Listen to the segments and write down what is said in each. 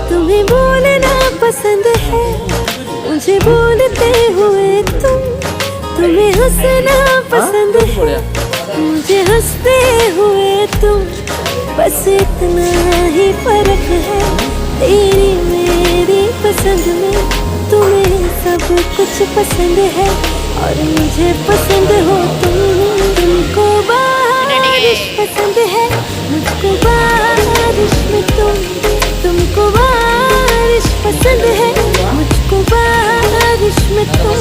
तुम्हें बोलना पसंद है मुझे बोलते हुए तुम्हें हंसना पसंद है मुझे हंसते हुए तुम, बस इतना ही फर्क है तेरी मेरी पसंद में। तुम्हें सब कुछ पसंद है और मुझे पसंद हो तुमको बारिश पसंद है मुझको बारिश में तुमको बारिश पसंद है मुझको बारिश में तुम।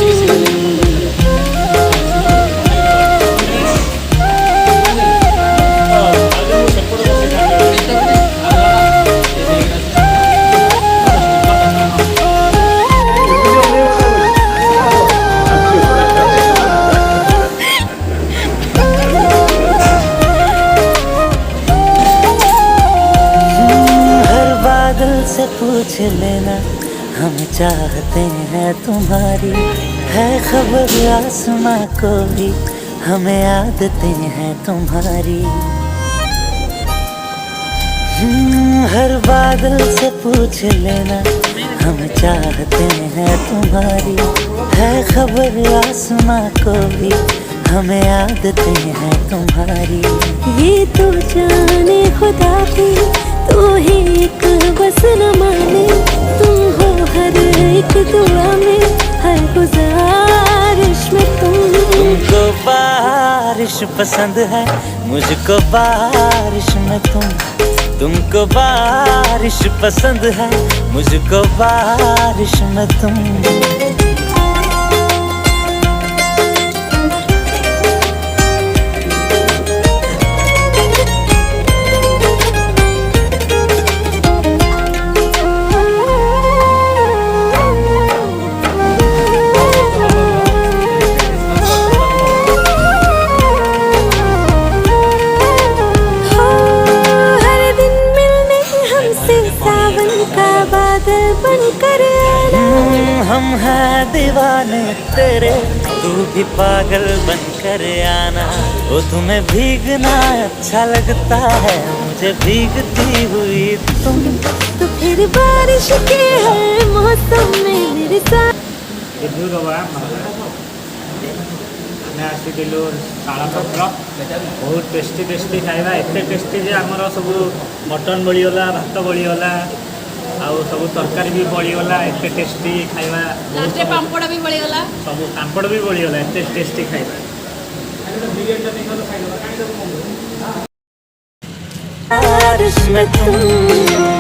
से पूछ लेना हम चाहते हैं तुम्हारी, है खबर आसमां को भी हमें आदतें हैं तुम्हारी। हर बादल से पूछ लेना हम चाहते हैं तुम्हारी, है खबर आसमां को भी हमें आदतें हैं तुम्हारी। ये तो जाने खुदा भी तू ही एक बस न माने, तुम हो हर एक दुआ में हर गुजारिश में तुमको बारिश पसंद है मुझको बारिश में तुमको बारिश पसंद है मुझको बारिश में तुम। हम हैं दीवाने तेरे तू भी पागल बन कर आना, वो तुम्हें भीगना अच्छा लगता है मुझे भीगती हुई तुम। तो फिर बारिश के हर मौसम में मेरे साथ आसिलु शाला पत्र बहुत टेस्टी टेस्टी खाଇବା एते टेस्टी जे आमर सब मटन बळीगला भात बळीगला आउ सब तरकारी भी बळीगला एते टेस्टी खाଇବା लास्ट पापड़ भी बळीगला सब पापड़ भी बळीगला एते टेस्टी खाଇବା बारिश में तुम